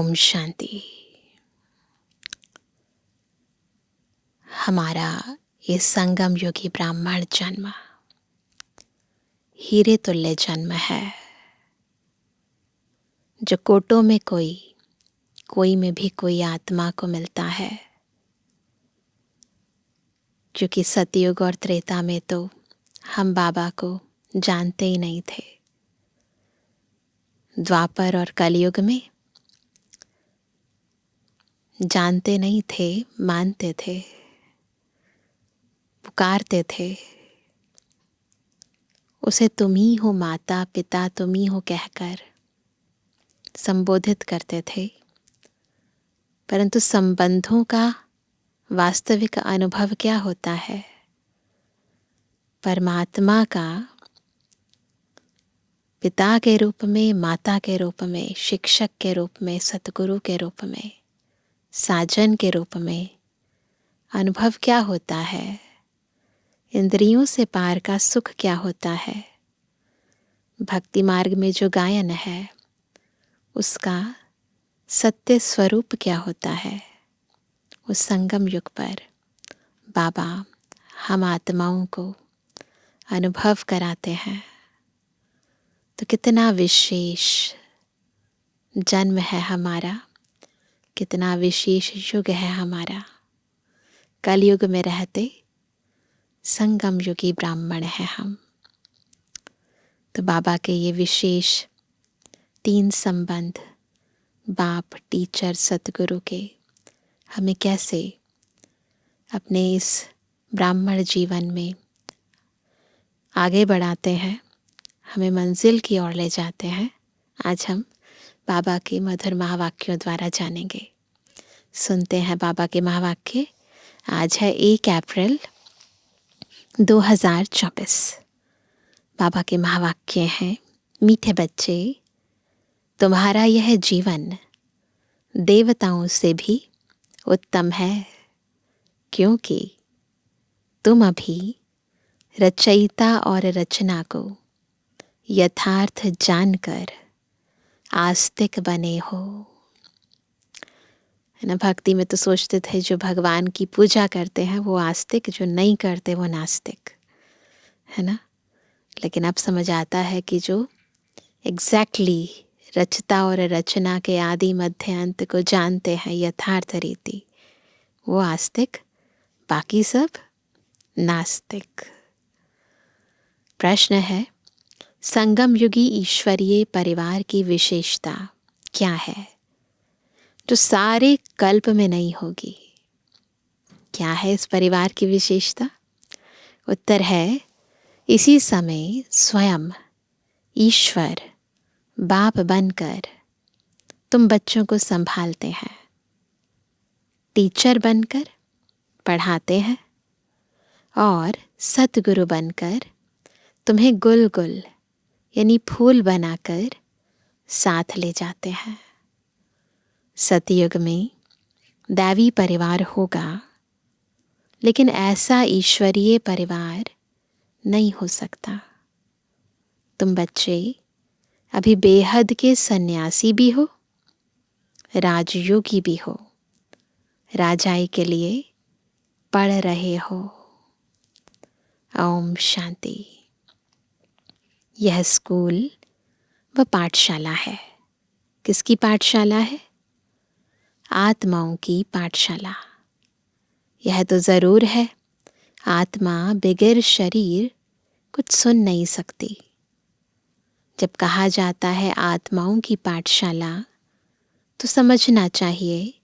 ओम शांति। हमारा ये संगम योगी ब्राह्मण जन्म हीरे तुल्य जन्म है, जो कोटों में कोई में भी कोई आत्मा को मिलता है। क्योंकि सतयुग और त्रेता में तो हम बाबा को जानते ही नहीं थे। द्वापर और कलयुग में जानते नहीं थे, मानते थे, पुकारते थे, उसे तुम ही हो माता पिता, तुम ही हो कहकर संबोधित करते थे। परंतु संबंधों का वास्तविक अनुभव क्या होता है? परमात्मा का पिता के रूप में, माता के रूप में, शिक्षक के रूप में, सतगुरु के रूप में, साजन के रूप में अनुभव क्या होता है? इंद्रियों से पार का सुख क्या होता है? भक्ति मार्ग में जो गायन है उसका सत्य स्वरूप क्या होता है? उस संगम युग पर बाबा हम आत्माओं को अनुभव कराते हैं। तो कितना विशेष जन्म है हमारा, कितना विशेष युग है हमारा। कलयुग में रहते संगम युगी ब्राह्मण हैं हम। तो बाबा के ये विशेष 3 संबंध, बाप, टीचर, सतगुरु के, हमें कैसे अपने इस ब्राह्मण जीवन में आगे बढ़ाते हैं, हमें मंजिल की ओर ले जाते हैं, आज हम बाबा के मधुर महावाक्यों द्वारा जानेंगे। सुनते हैं बाबा के महावाक्य। आज है 1 अप्रैल 2024। बाबा के महावाक्य हैं, मीठे बच्चे, तुम्हारा यह जीवन देवताओं से भी उत्तम है, क्योंकि तुम अभी रचयिता और रचना को यथार्थ जानकर आस्तिक बने हो। है ना, भक्ति में तो सोचते थे जो भगवान की पूजा करते हैं वो आस्तिक, जो नहीं करते वो नास्तिक, है ना। लेकिन अब समझ आता है कि जो एग्जैक्टली रचता और रचना के आदि मध्य अंत को जानते हैं यथार्थ रीति, वो आस्तिक, बाकी सब नास्तिक। प्रश्न है, संगम युगी ईश्वरीय परिवार की विशेषता क्या है जो सारे कल्प में नहीं होगी? क्या है इस परिवार की विशेषता? उत्तर है, इसी समय स्वयं ईश्वर बाप बनकर तुम बच्चों को संभालते हैं, टीचर बनकर पढ़ाते हैं और सतगुरु बनकर तुम्हें गुल गुल यानी फूल बनाकर साथ ले जाते हैं। सतयुग में दैवी परिवार होगा, लेकिन ऐसा ईश्वरीय परिवार नहीं हो सकता। तुम बच्चे अभी बेहद के सन्यासी भी हो, राजयोगी भी हो, राजाई के लिए पढ़ रहे हो। ओम शांति। यह स्कूल व पाठशाला है। किसकी पाठशाला है? आत्माओं की पाठशाला। यह तो जरूर है, आत्मा बगैर शरीर कुछ सुन नहीं सकती। जब कहा जाता है आत्माओं की पाठशाला, तो समझना चाहिए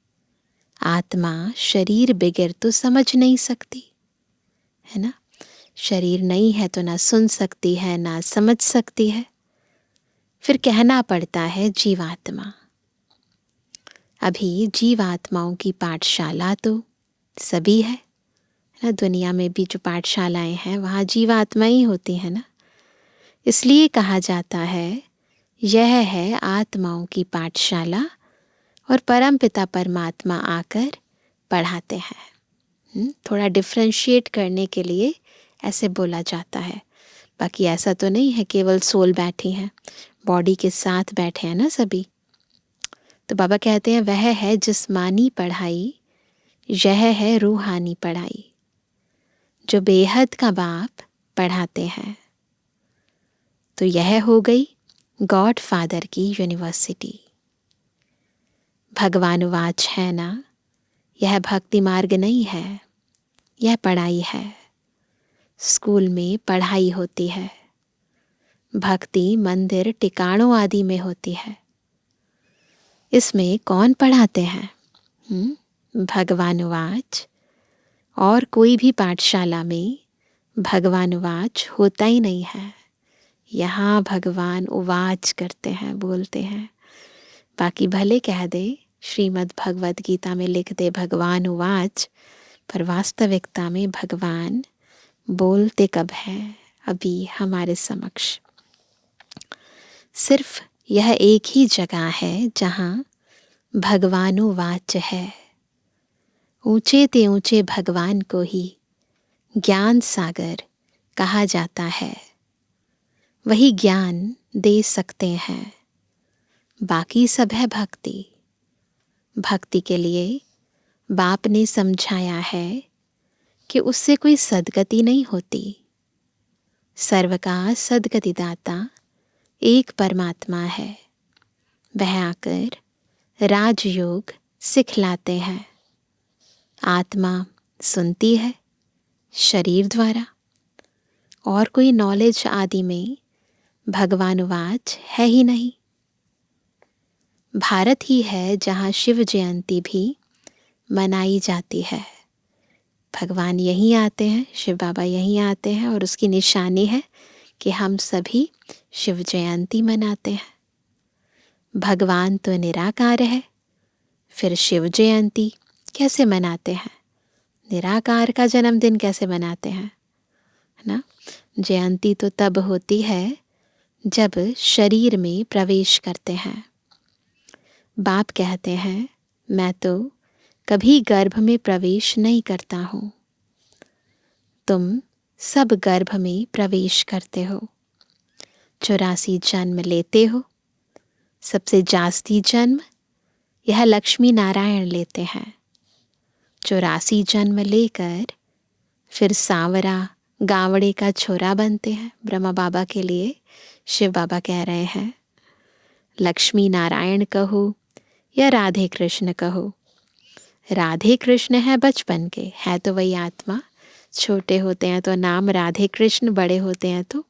आत्मा शरीर बगैर तो समझ नहीं सकती, है ना। शरीर नहीं है तो ना सुन सकती है, ना समझ सकती है। फिर कहना पड़ता है जीवात्मा। अभी जीवात्माओं की पाठशाला तो सभी है ना। दुनिया में भी जो पाठशालाएं हैं वहाँ जीवात्मा ही होती है ना। इसलिए कहा जाता है यह है आत्माओं की पाठशाला और परमपिता परमात्मा आकर पढ़ाते हैं। थोड़ा डिफ्रेंशिएट करने के लिए ऐसे बोला जाता है। बाकी ऐसा तो नहीं है केवल सोल बैठी है, बॉडी के साथ बैठे हैं ना सभी। तो बाबा कहते हैं वह है जिस्मानी पढ़ाई, यह है रूहानी पढ़ाई, जो बेहद का बाप पढ़ाते हैं। तो यह हो गई गॉड फादर की यूनिवर्सिटी। भगवानुवाच है ना, यह भक्ति मार्ग नहीं है, यह पढ़ाई है। स्कूल में पढ़ाई होती है, भक्ति मंदिर टिकाणों आदि में होती है। इसमें कौन पढ़ाते हैं? भगवानुवाच। और कोई भी पाठशाला में भगवानुवाच होता ही नहीं है। यहाँ भगवान उवाच करते हैं, बोलते हैं। बाकी भले कह दे श्रीमद् भगवद गीता में लिख दे भगवान उवाच, पर वास्तविकता में भगवान बोलते कब हैं? अभी हमारे समक्ष। सिर्फ यह एक ही जगह है जहाँ भगवानुवाच है। ऊंचे ते ऊंचे भगवान को ही ज्ञान सागर कहा जाता है। वही ज्ञान दे सकते हैं, बाकी सब है भक्ति। भक्ति के लिए बाप ने समझाया है कि उससे कोई सद्गति नहीं होती। सर्व का सद्गति दाता एक परमात्मा है। वह आकर राजयोग सिखलाते हैं। आत्मा सुनती है शरीर द्वारा, और कोई नॉलेज आदि में भगवानुवाच है ही नहीं। भारत ही है जहाँ शिव जयंती भी मनाई जाती है। भगवान यहीं आते हैं, शिव बाबा यहीं आते हैं, और उसकी निशानी है कि हम सभी शिव जयंती मनाते हैं। भगवान तो निराकार है, फिर शिव जयंती कैसे मनाते हैं? निराकार का जन्मदिन कैसे मनाते हैं? है ना? जयंती तो तब होती है जब शरीर में प्रवेश करते हैं। बाप कहते हैं मैं तो कभी गर्भ में प्रवेश नहीं करता हूँ, तुम सब गर्भ में प्रवेश करते हो। 84 जन्म लेते हो। सबसे जास्ती जन्म यह लक्ष्मी नारायण लेते हैं। 84 जन्म लेकर फिर सांवरा गावड़े का छोरा बनते हैं। ब्रह्मा बाबा के लिए शिव बाबा कह रहे हैं लक्ष्मी नारायण कहो या राधे कृष्ण कहो। राधे कृष्ण है बचपन के, है तो वही आत्मा। छोटे होते हैं तो नाम राधे कृष्ण, बड़े होते हैं तो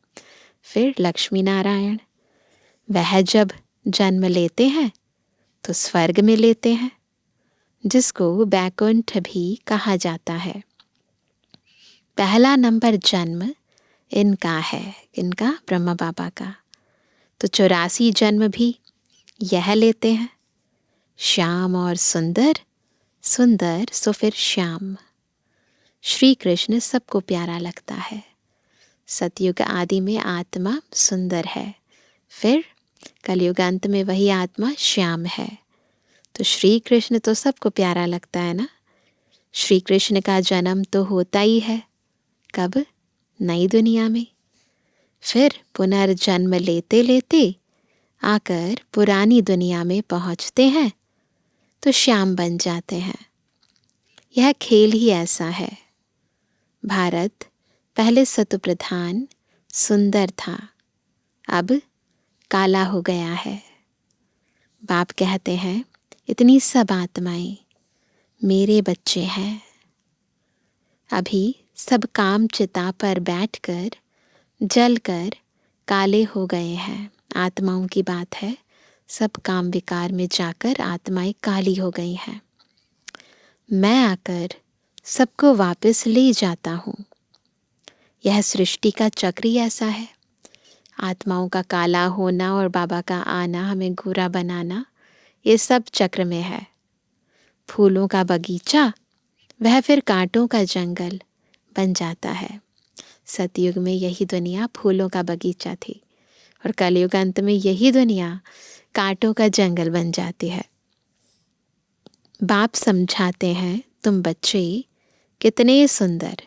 फिर लक्ष्मी नारायण। वह जब जन्म लेते हैं तो स्वर्ग में लेते हैं, जिसको बैकुंठ भी कहा जाता है। पहला नंबर जन्म इनका है, इनका ब्रह्मा बाबा का। तो 84 जन्म भी यह लेते हैं। श्याम और सुंदर, सुंदर सो फिर श्याम। श्री कृष्ण सबको प्यारा लगता है। सतयुग आदि में आत्मा सुंदर है, फिर कलयुग अंत में वही आत्मा श्याम है। तो श्री कृष्ण तो सबको प्यारा लगता है ना। श्री कृष्ण का जन्म तो होता ही है, कब? नई दुनिया में। फिर पुनर्जन्म लेते लेते आकर पुरानी दुनिया में पहुंचते हैं तो श्याम बन जाते हैं। यह खेल ही ऐसा है। भारत पहले सतुप्रधान सुंदर था, अब काला हो गया है। बाप कहते हैं इतनी सब आत्माएं मेरे बच्चे हैं। अभी सब काम चिता पर बैठकर जलकर काले हो गए हैं। आत्माओं की बात है, सब काम विकार में जाकर आत्माएं काली हो गई हैं। मैं आकर सबको वापस ले जाता हूँ। यह सृष्टि का चक्र ही ऐसा है। आत्माओं का काला होना और बाबा का आना, हमें गोरा बनाना, ये सब चक्र में है। फूलों का बगीचा वह फिर कांटों का जंगल बन जाता है। सतयुग में यही दुनिया फूलों का बगीचा थी, और कलयुग अंत में यही दुनिया कांटों का जंगल बन जाती है। बाप समझाते हैं तुम बच्चे कितने सुंदर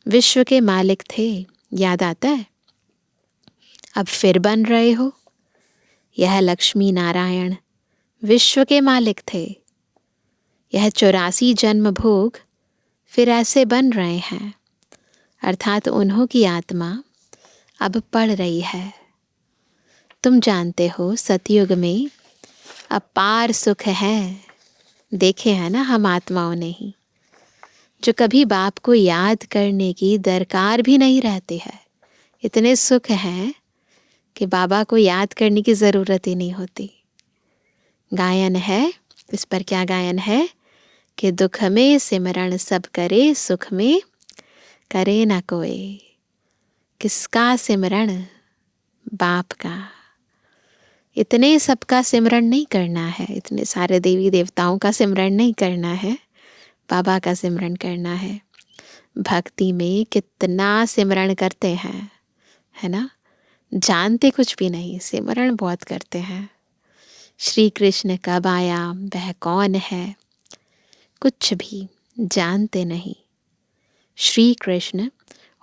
विश्व के मालिक थे, याद आता है? अब फिर बन रहे हो। यह लक्ष्मी नारायण विश्व के मालिक थे। यह 84 जन्म भोग फिर ऐसे बन रहे हैं, अर्थात उन्हों की आत्मा अब पढ़ रही है। तुम जानते हो सतयुग में अपार सुख है। देखे हैं ना हम आत्माओं ने ही, जो कभी बाप को याद करने की दरकार भी नहीं रहती है। इतने सुख हैं कि बाबा को याद करने की ज़रूरत ही नहीं होती। गायन है, इस पर क्या गायन है कि दुख में सिमरण सब करे, सुख में करे न कोई। किसका सिमरण? बाप का। इतने सबका सिमरण नहीं करना है, इतने सारे देवी देवताओं का सिमरण नहीं करना है, बाबा का सिमरण करना है। भक्ति में कितना सिमरण करते हैं, है ना? जानते कुछ भी नहीं, सिमरण बहुत करते हैं। श्री कृष्ण कब आया, वह कौन है, कुछ भी जानते नहीं। श्री कृष्ण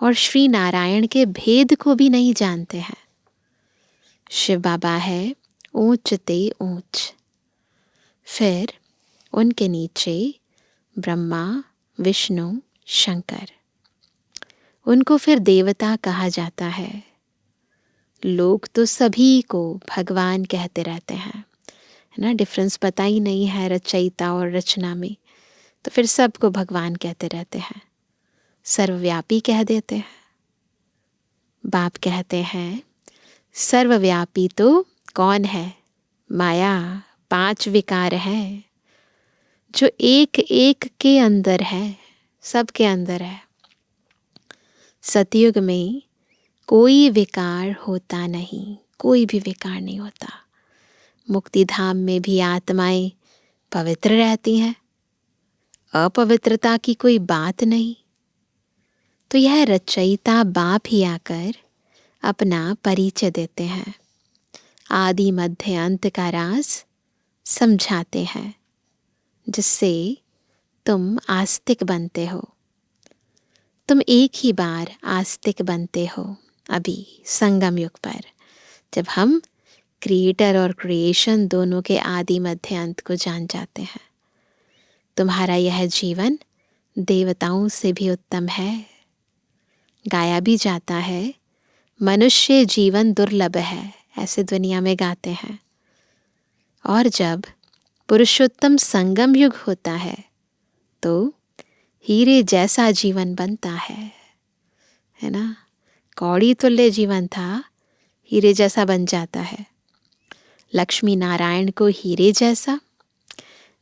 और श्री नारायण के भेद को भी नहीं जानते हैं। शिव बाबा है ऊंच ते ऊंच, फिर उनके नीचे ब्रह्मा, विष्णु, शंकर। उनको फिर देवता कहा जाता है। लोग तो सभी को भगवान कहते रहते हैं, है ना? डिफरेंस पता ही नहीं है रचयिता और रचना में, तो फिर सबको भगवान कहते रहते हैं। सर्वव्यापी कह देते हैं। बाप कहते हैं सर्वव्यापी तो कौन है? माया, 5 विकार हैं जो एक एक के अंदर है, सबके अंदर है। सतयुग में कोई विकार होता नहीं, कोई भी विकार नहीं होता। मुक्ति धाम में भी आत्माएं पवित्र रहती हैं, अपवित्रता की कोई बात नहीं। तो यह रचयिता बाप ही आकर अपना परिचय देते हैं, आदि मध्य अंत का राज समझाते हैं, जिससे तुम आस्तिक बनते हो। तुम एक ही बार आस्तिक बनते हो अभी संगम युग पर, जब हम क्रिएटर और क्रिएशन दोनों के आदि मध्य अंत को जान जाते हैं। तुम्हारा यह जीवन देवताओं से भी उत्तम है। गाया भी जाता है, मनुष्य जीवन दुर्लभ है, ऐसे दुनिया में गाते हैं। और जब पुरुषोत्तम संगम युग होता है तो हीरे जैसा जीवन बनता है ना? कौड़ी तुल्य जीवन था, हीरे जैसा बन जाता है। लक्ष्मी नारायण को हीरे जैसा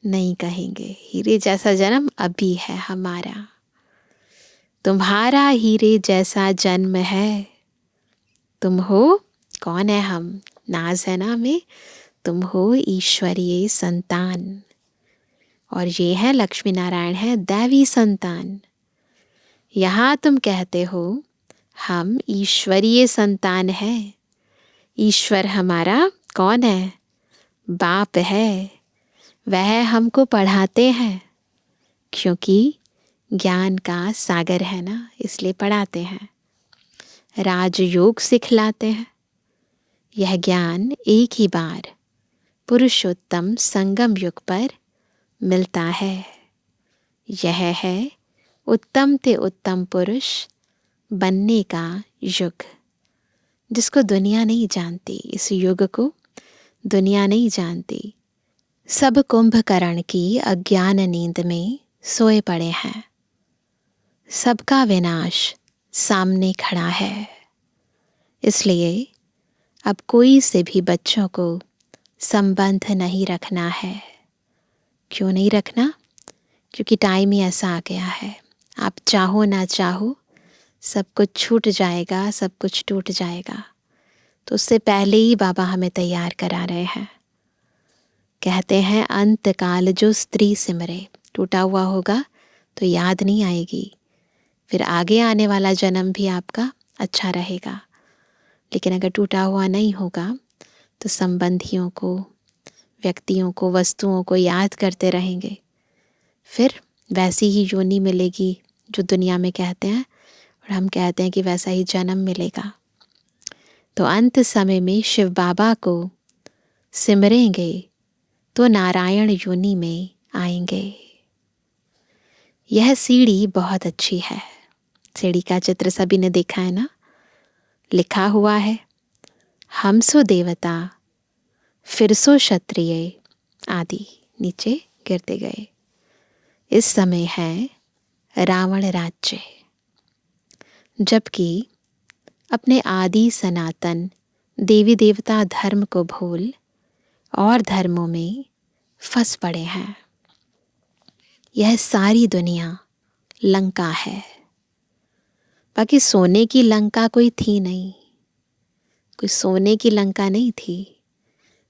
नहीं कहेंगे, हीरे जैसा जन्म अभी है हमारा। तुम्हारा हीरे जैसा जन्म है। तुम हो, कौन है हम? नाज है ना हमें। तुम हो ईश्वरीय संतान, और ये है लक्ष्मी नारायण है दैवी संतान। यहाँ तुम कहते हो हम ईश्वरीय संतान हैं। ईश्वर हमारा कौन है? बाप है। वह हमको पढ़ाते हैं, क्योंकि ज्ञान का सागर है ना, इसलिए पढ़ाते हैं। राजयोग सिखलाते हैं। यह ज्ञान एक ही बार पुरुषोत्तम संगम युग पर मिलता है। यह है उत्तम ते उत्तम पुरुष बनने का युग, जिसको दुनिया नहीं जानती। इस युग को दुनिया नहीं जानती। सब कुंभकर्ण की अज्ञान नींद में सोए पड़े हैं। सबका विनाश सामने खड़ा है। इसलिए अब कोई से भी बच्चों को संबंध नहीं रखना है। क्यों नहीं रखना? क्योंकि टाइम ही ऐसा आ गया है। आप चाहो ना चाहो सब कुछ छूट जाएगा, सब कुछ टूट जाएगा। तो उससे पहले ही बाबा हमें तैयार करा रहे हैं। कहते हैं अंत काल जो स्त्री सिमरे। टूटा हुआ होगा तो याद नहीं आएगी, फिर आगे आने वाला जन्म भी आपका अच्छा रहेगा। लेकिन अगर टूटा हुआ नहीं होगा तो संबंधियों को, व्यक्तियों को, वस्तुओं को याद करते रहेंगे, फिर वैसी ही योनि मिलेगी जो दुनिया में कहते हैं, और हम कहते हैं कि वैसा ही जन्म मिलेगा। तो अंत समय में शिव बाबा को सिमरेंगे तो नारायण योनि में आएंगे। यह सीढ़ी बहुत अच्छी है। सीढ़ी का चित्र सभी ने देखा है ना, लिखा हुआ है हम सो देवता फिर सो क्षत्रिय आदि, नीचे गिरते गए। इस समय है रावण राज्य, जबकि अपने आदि सनातन देवी देवता धर्म को भूल और धर्मों में फंस पड़े हैं। यह सारी दुनिया लंका है। बाकी सोने की लंका कोई थी नहीं, कोई सोने की लंका नहीं थी।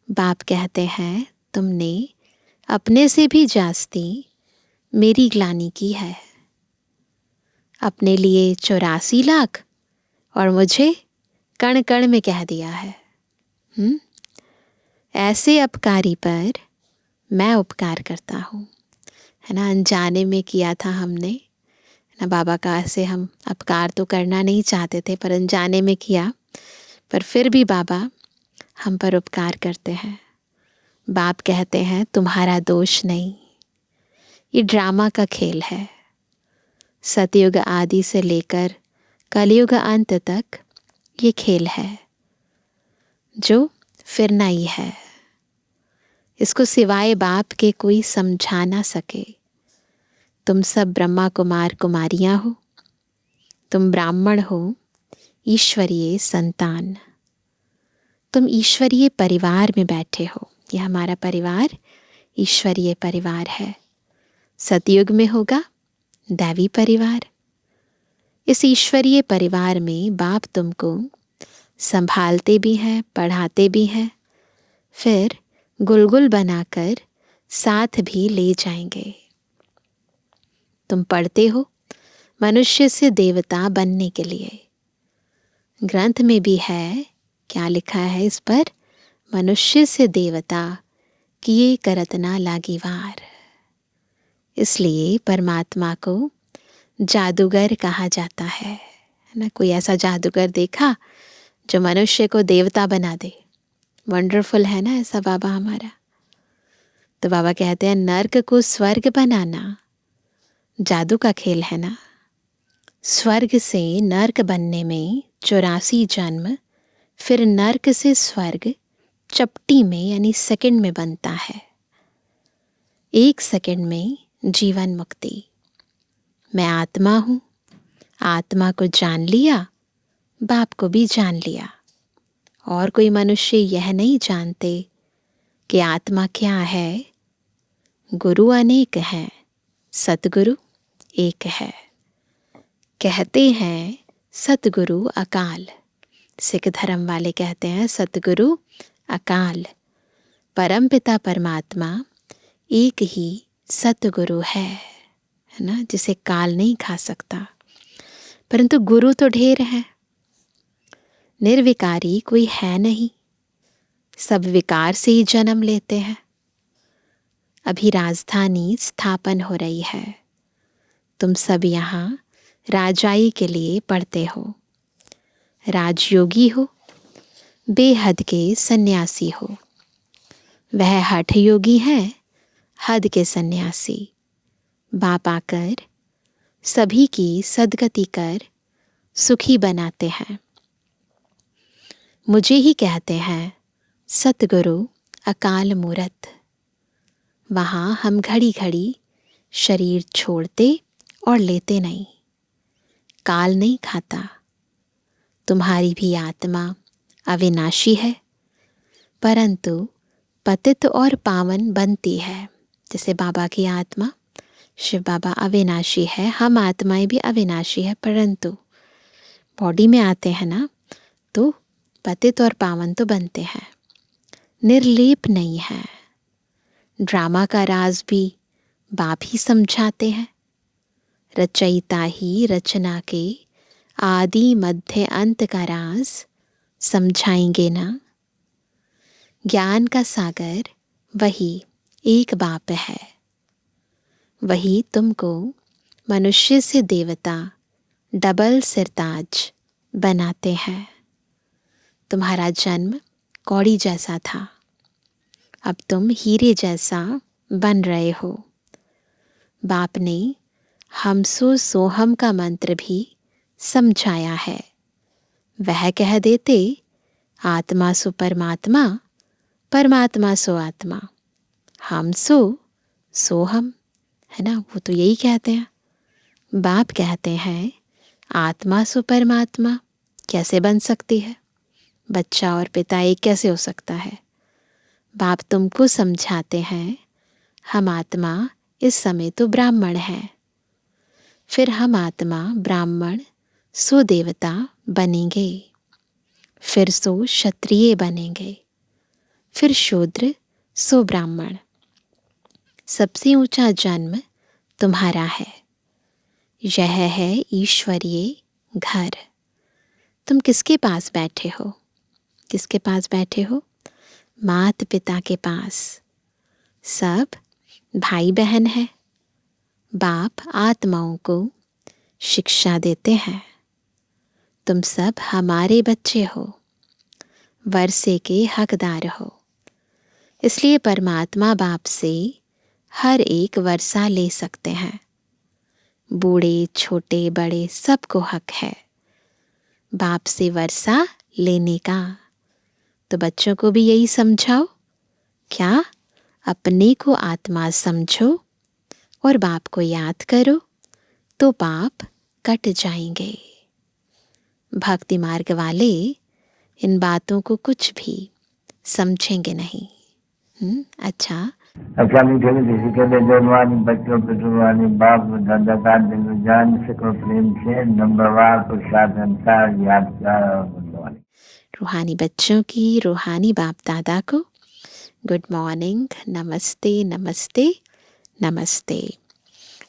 बाप कहते हैं तुमने अपने से भी जास्ती मेरी ग्लानि की है। अपने लिए 84 लाख और मुझे कण कण में कह दिया है। ऐसे अपकारी पर मैं उपकार करता हूँ, है ना। अनजाने में किया था हमने, है ना। बाबा का ऐसे हम अपकार तो करना नहीं चाहते थे, पर अनजाने में किया, पर फिर भी बाबा हम पर उपकार करते हैं। बाप कहते हैं तुम्हारा दोष नहीं, ये ड्रामा का खेल है। सतयुग आदि से लेकर कलयुग अंत तक ये खेल है जो फिरना ही है। इसको सिवाय बाप के कोई समझा ना सके। तुम सब ब्रह्मा कुमार कुमारियां हो, तुम ब्राह्मण हो, ईश्वरीय संतान। तुम ईश्वरीय परिवार में बैठे हो। यह हमारा परिवार ईश्वरीय परिवार है। सतयुग में होगा दैवी परिवार। इस ईश्वरीय परिवार में बाप तुमको संभालते भी हैं, पढ़ाते भी हैं, फिर गुलगुल बनाकर साथ भी ले जाएंगे। तुम पढ़ते हो मनुष्य से देवता बनने के लिए। ग्रंथ में भी है, क्या लिखा है इस पर? मनुष्य से देवता किए करत ना लागी वार। इसलिए परमात्मा को जादूगर कहा जाता है ना। कोई ऐसा जादूगर देखा जो मनुष्य को देवता बना दे? वंडरफुल है ना ऐसा बाबा हमारा। तो बाबा कहते हैं नर्क को स्वर्ग बनाना जादू का खेल है ना। स्वर्ग से नर्क बनने में 84 जन्म, फिर नर्क से स्वर्ग चपटी में यानी सेकंड में बनता है। 1 सेकंड में जीवन मुक्ति। मैं आत्मा हूँ, आत्मा को जान लिया, बाप को भी जान लिया। और कोई मनुष्य यह नहीं जानते कि आत्मा क्या है। गुरु अनेक हैं, सतगुरु एक है। कहते हैं सतगुरु अकाल। सिख धर्म वाले कहते हैं सतगुरु अकाल। परमपिता परमात्मा एक ही सतगुरु है ना, जिसे काल नहीं खा सकता। परंतु गुरु तो ढेर है। निर्विकारी कोई है नहीं, सब विकार से ही जन्म लेते हैं। अभी राजधानी स्थापन हो रही है। तुम सब यहाँ राजाई के लिए पढ़ते हो। राजयोगी हो, बेहद के सन्यासी हो। वह हठ योगी है, हद के सन्यासी। बाप आकर सभी की सदगति कर सुखी बनाते हैं। मुझे ही कहते हैं सतगुरु अकाल मूरत। वहाँ हम घड़ी घड़ी शरीर छोड़ते और लेते नहीं। काल नहीं खाता। तुम्हारी भी आत्मा अविनाशी है, परंतु पतित और पावन बनती है। जैसे बाबा की आत्मा शिव बाबा अविनाशी है, हम आत्माएं भी अविनाशी है, परंतु बॉडी में आते हैं ना तो पतित और पावन तो बनते हैं, निर्लेप नहीं है। ड्रामा का राज भी बाप ही समझाते हैं। रचयिता ही रचना के आदि मध्य अंत का राज समझाएंगे ना। ज्ञान का सागर वही एक बाप है। वही तुमको मनुष्य से देवता डबल सिरताज बनाते हैं। तुम्हारा जन्म कौड़ी जैसा था, अब तुम हीरे जैसा बन रहे हो। बाप ने हमसो सोहम का मंत्र भी समझाया है। वह कह देते आत्मा सो परमात्मा, परमात्मा सो आत्मा, हम सो हम, है ना। वो तो यही कहते हैं। बाप कहते हैं आत्मा सो परमात्मा कैसे बन सकती है, बच्चा और पिता एक कैसे हो सकता है। बाप तुमको समझाते हैं हम आत्मा इस समय तो ब्राह्मण हैं, फिर हम आत्मा ब्राह्मण सो देवता बनेंगे, फिर सो क्षत्रिय बनेंगे, फिर शूद्र सो ब्राह्मण। सबसे ऊंचा जन्म तुम्हारा है। यह है ईश्वरीय घर। तुम किसके पास बैठे हो? किसके पास बैठे हो? माता पिता के पास। सब भाई बहन है। बाप आत्माओं को शिक्षा देते हैं। तुम सब हमारे बच्चे हो, वर्षे के हकदार हो। इसलिए परमात्मा बाप से हर एक वर्षा ले सकते हैं। बूढ़े छोटे बड़े सबको हक है बाप से वर्षा लेने का। तो बच्चों को भी यही समझाओ। क्या? अपने को आत्मा समझो और बाप को याद करो तो पाप कट जाएंगे। भक्ति मार्ग वाले इन बातों को कुछ भी समझेंगे नहीं। अच्छा। अच्छा मीठे मीठे कहते जन्मानी बच्चों पे जुर्मानी बाप दादा का दिल जान सको प्रेम से नंबरवार पुरुषार्थ अनुसार याद किया। रूहानी बच्चों की रूहानी बाप दादा को गुड मॉर्निंग, नमस्ते नमस्ते नमस्ते।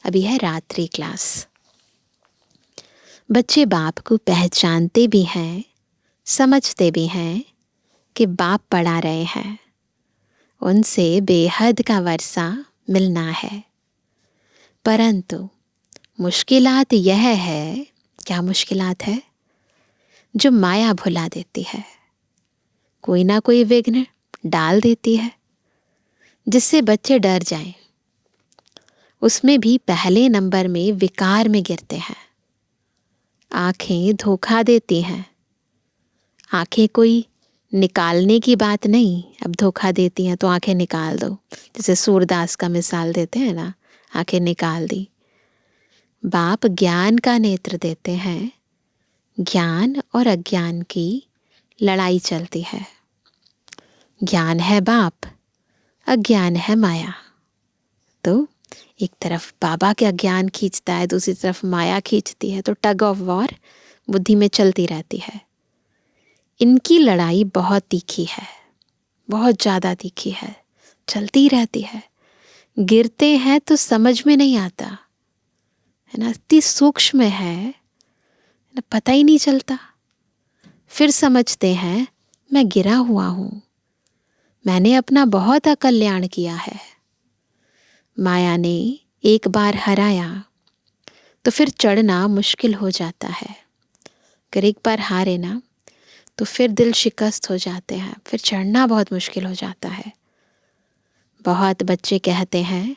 अभी है रात्रि क्लास। बच्चे बाप को पहचानते भी हैं, समझते भी हैं कि बाप पढ़ा रहे हैं। उनसे बेहद का वर्षा मिलना है। परंतु मुश्किलात यह है, क्या मुश्किलात है? जो माया भुला देती है, कोई ना कोई विघ्न डाल देती है जिससे बच्चे डर जाएं। उसमें भी पहले नंबर में विकार में गिरते हैं। आंखें धोखा देती हैं। आंखें कोई निकालने की बात नहीं, अब धोखा देती हैं तो आंखें निकाल दो, जैसे सूरदास का मिसाल देते हैं ना, आंखें निकाल दी। बाप ज्ञान का नेत्र देते हैं। ज्ञान और अज्ञान की लड़ाई चलती है। ज्ञान है बाप, अज्ञान है माया। तो एक तरफ बाबा का ज्ञान खींचता है, दूसरी तरफ माया खींचती है, तो टग ऑफ वॉर बुद्धि में चलती रहती है। इनकी लड़ाई बहुत तीखी है, बहुत ज़्यादा तीखी है, चलती रहती है। गिरते हैं तो समझ में नहीं आता, है ना, इतनी सूक्ष्म है ना, पता ही नहीं चलता। फिर समझते हैं मैं गिरा हुआ हूँ, मैंने अपना बहुत अकल्याण किया है। माया ने एक बार हराया तो फिर चढ़ना मुश्किल हो जाता है। अगर एक बार हारे ना तो फिर दिल शिकस्त हो जाते हैं, फिर चढ़ना बहुत मुश्किल हो जाता है। बहुत बच्चे कहते हैं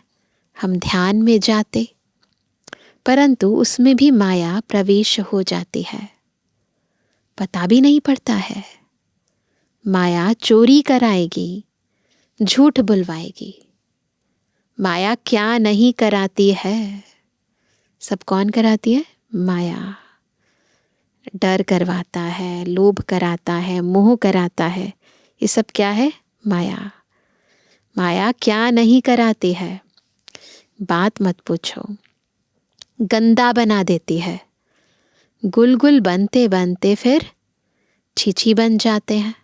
हम ध्यान में जाते, परंतु उसमें भी माया प्रवेश हो जाती है, पता भी नहीं पड़ता है। माया चोरी कराएगी, झूठ बुलवाएगी। माया क्या नहीं कराती है, सब कौन कराती है? माया। डर करवाता है, लोभ कराता है, मोह कराता है, ये सब क्या है? माया। माया क्या नहीं कराती है, बात मत पूछो। गंदा बना देती है। गुलगुल बनते बनते फिर छीछी बन जाते हैं।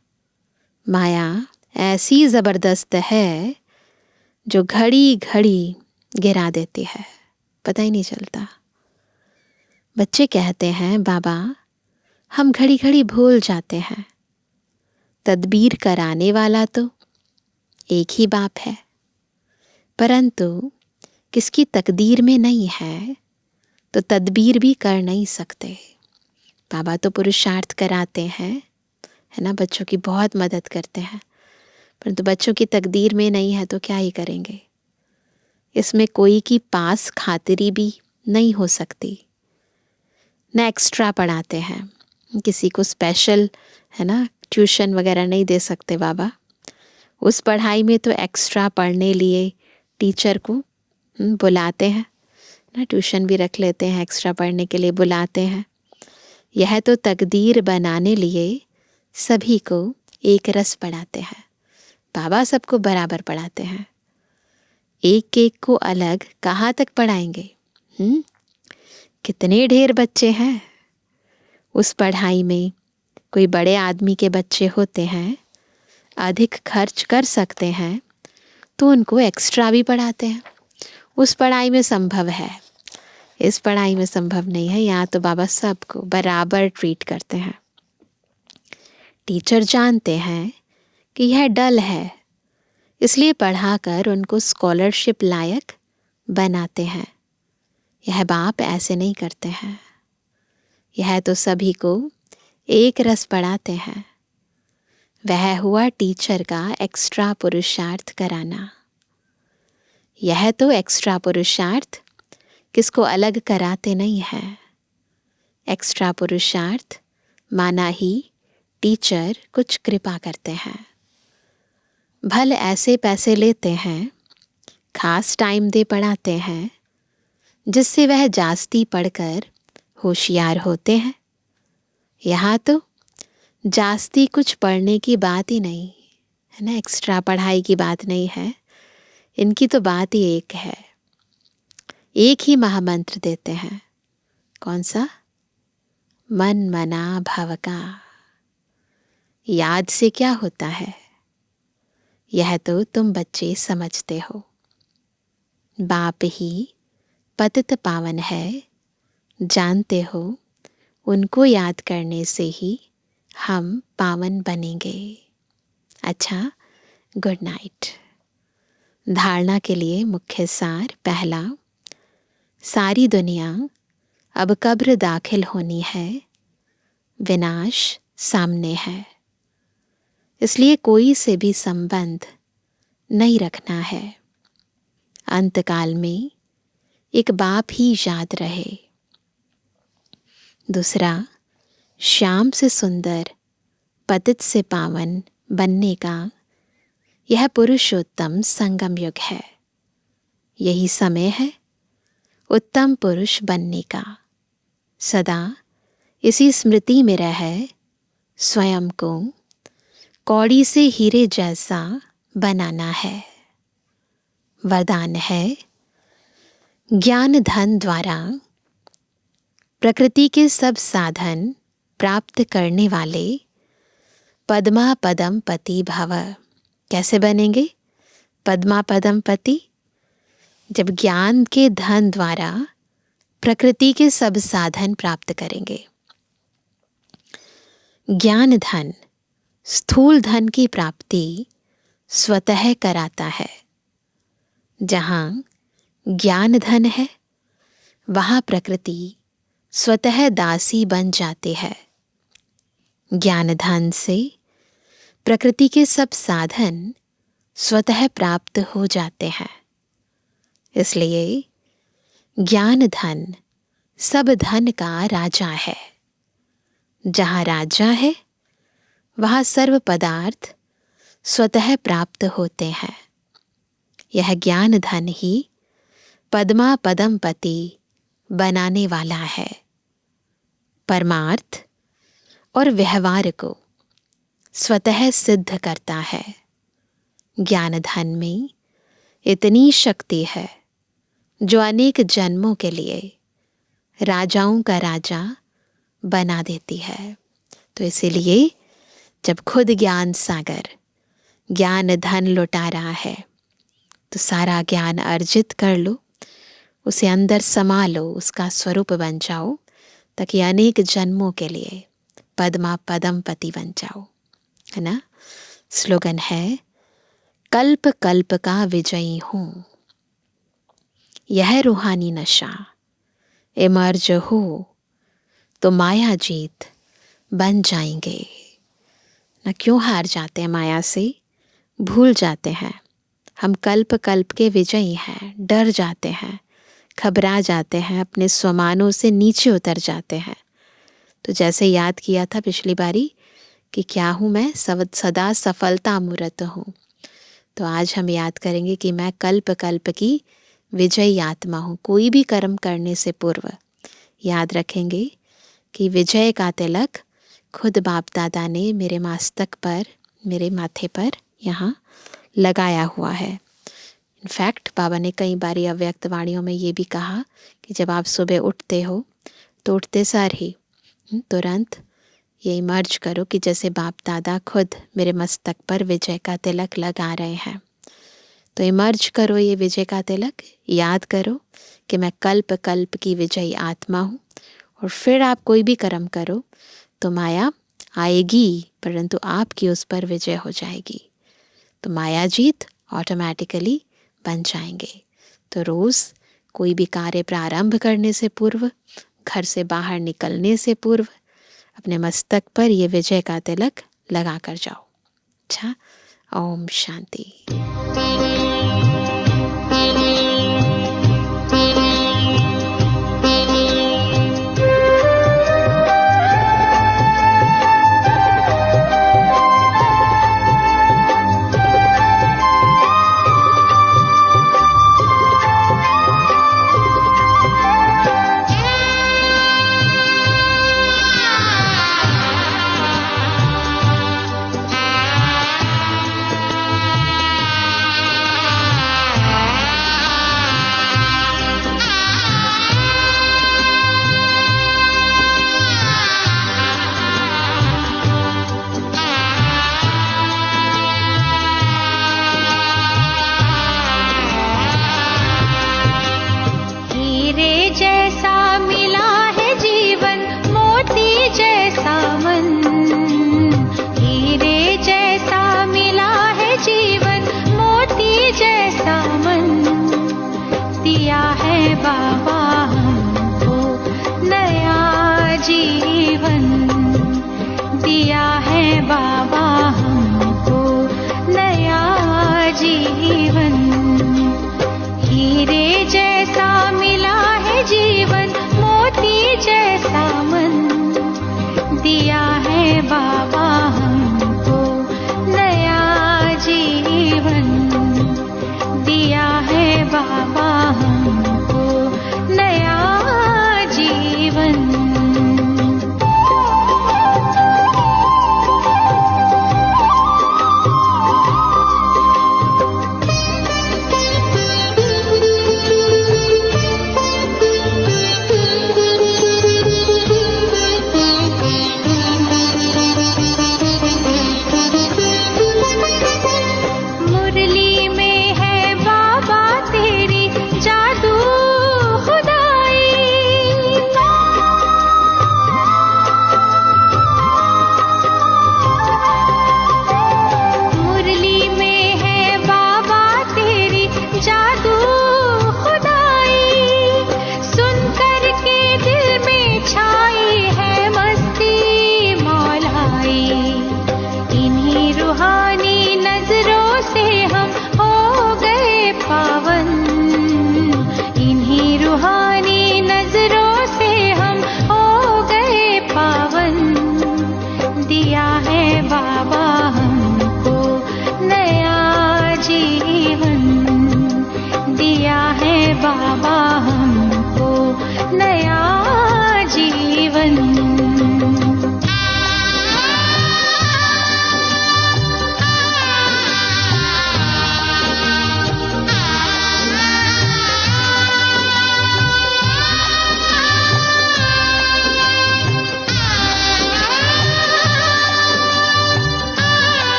माया ऐसी ज़बरदस्त है जो घड़ी घड़ी गिरा देती है, पता ही नहीं चलता। बच्चे कहते हैं बाबा हम घड़ी घड़ी भूल जाते हैं। तदबीर कराने वाला तो एक ही बाप है, परंतु किसकी तकदीर में नहीं है तो तदबीर भी कर नहीं सकते। बाबा तो पुरुषार्थ कराते हैं, है ना, बच्चों की बहुत मदद करते हैं, परंतु बच्चों की तकदीर में नहीं है तो क्या ही करेंगे। इसमें कोई की पास खातिरी भी नहीं हो सकती। न एक्स्ट्रा पढ़ाते हैं, किसी को स्पेशल है ना ट्यूशन वगैरह नहीं दे सकते बाबा। उस पढ़ाई में तो एक्स्ट्रा पढ़ने लिए टीचर को बुलाते हैं ना, ट्यूशन भी रख लेते हैं, एक्स्ट्रा पढ़ने के लिए बुलाते हैं। यह तो तकदीर बनाने लिए सभी को एक रस पढ़ाते हैं। बाबा सबको बराबर पढ़ाते हैं, एक एक को अलग कहाँ तक पढ़ाएंगे। कितने ढेर बच्चे हैं। उस पढ़ाई में कोई बड़े आदमी के बच्चे होते हैं, अधिक खर्च कर सकते हैं, तो उनको एक्स्ट्रा भी पढ़ाते हैं। उस पढ़ाई में संभव है, इस पढ़ाई में संभव नहीं है। यहाँ तो बाबा सबको बराबर ट्रीट करते हैं। टीचर जानते हैं कि यह डल है, इसलिए पढ़ाकर उनको स्कॉलरशिप लायक बनाते हैं। यह बाप ऐसे नहीं करते हैं। यह तो सभी को एक रस पढ़ाते हैं। वह हुआ टीचर का एक्स्ट्रा पुरुषार्थ कराना। यह तो एक्स्ट्रा पुरुषार्थ किसको अलग कराते नहीं है। एक्स्ट्रा पुरुषार्थ माना ही टीचर कुछ कृपा करते हैं। भल ऐसे पैसे लेते हैं, खास टाइम दे पढ़ाते हैं, जिससे वह जास्ती पढ़कर होशियार होते हैं। यहाँ तो जास्ती कुछ पढ़ने की बात ही नहीं है ना, एक्स्ट्रा पढ़ाई की बात नहीं है। इनकी तो बात ही एक है। एक ही महामंत्र देते हैं। कौन सा? मन मना भव का। याद से क्या होता है, यह तो तुम बच्चे समझते हो। बाप ही पतित पावन है, जानते हो। उनको याद करने से ही हम पावन बनेंगे। अच्छा, गुड नाइट। धारणा के लिए मुख्य सार। पहला, सारी दुनिया अब कब्र दाखिल होनी है, विनाश सामने है, इसलिए कोई से भी संबंध नहीं रखना है। अंतकाल में एक बाप ही याद रहे। दूसरा, श्याम से सुंदर, पतित से पावन बनने का यह पुरुषोत्तम संगम युग है। यही समय है उत्तम पुरुष बनने का। सदा इसी स्मृति में रह स्वयं को कौड़ी से हीरे जैसा बनाना है। वरदान है, ज्ञान धन द्वारा प्रकृति के सब साधन प्राप्त करने वाले पद्मा पदम पति भव। कैसे बनेंगे पद्मा पदम पति? जब ज्ञान के धन द्वारा प्रकृति के सब साधन प्राप्त करेंगे। ज्ञान धन स्थूल धन की प्राप्ति स्वतः कराता है। जहाँ ज्ञान धन है, वहाँ प्रकृति स्वतः दासी बन जाती है। ज्ञान धन से प्रकृति के सब साधन स्वतः प्राप्त हो जाते हैं। इसलिए ज्ञान धन सब धन का राजा है। जहाँ राजा है, वहाँ सर्व पदार्थ स्वतः प्राप्त होते हैं। यह ज्ञान धन ही पद्मा पदम पति बनाने वाला है। परमार्थ और व्यवहार को स्वतः सिद्ध करता है। ज्ञान धन में इतनी शक्ति है जो अनेक जन्मों के लिए राजाओं का राजा बना देती है। तो इसीलिए जब खुद ज्ञान सागर ज्ञान धन लुटा रहा है, तो सारा ज्ञान अर्जित कर लो, उसे अंदर समा लो, उसका स्वरूप बन जाओ, ताकि अनेक जन्मों के लिए पद्मा पदम पति बन जाओ, है ना। स्लोगन है, कल्प कल्प का विजयी हूँ। यह रूहानी नशा इमर्ज हो तो माया जीत बन जाएंगे। न क्यों हार जाते हैं माया से? भूल जाते हैं। हम कल्प कल्प के विजयी हैं, डर जाते हैं, घबरा जाते हैं, अपने स्वमानों से नीचे उतर जाते हैं। तो जैसे याद किया था पिछली बारी कि क्या हूँ मैं, सदा सफलता मूर्त हूँ। तो आज हम याद करेंगे कि मैं कल्प कल्प की विजयी आत्मा हूँ। कोई भी कर्म करने से पूर्व याद रखेंगे कि विजय का तिलक खुद बाप दादा ने मेरे मस्तक पर, मेरे माथे पर यहाँ लगाया हुआ है। इनफैक्ट बाबा ने कई बारी अव्यक्त वाणियों में ये भी कहा कि जब आप सुबह उठते हो तो उठते सार ही तुरंत ये इमर्ज करो कि जैसे बाप दादा खुद मेरे मस्तक पर विजय का तिलक लगा रहे हैं। तो इमर्ज करो ये विजय का तिलक, याद करो कि मैं कल्प कल्प की विजयी आत्मा हूँ। और फिर आप कोई भी कर्म करो तो माया आएगी, परंतु आपकी उस पर विजय हो जाएगी। तो माया जीत ऑटोमेटिकली बन जाएंगे। तो रोज़ कोई भी कार्य प्रारंभ करने से पूर्व, घर से बाहर निकलने से पूर्व अपने मस्तक पर ये विजय का तिलक लगा कर जाओ। अच्छा, ओम शांति।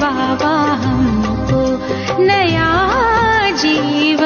बाबा हमको नया जीवन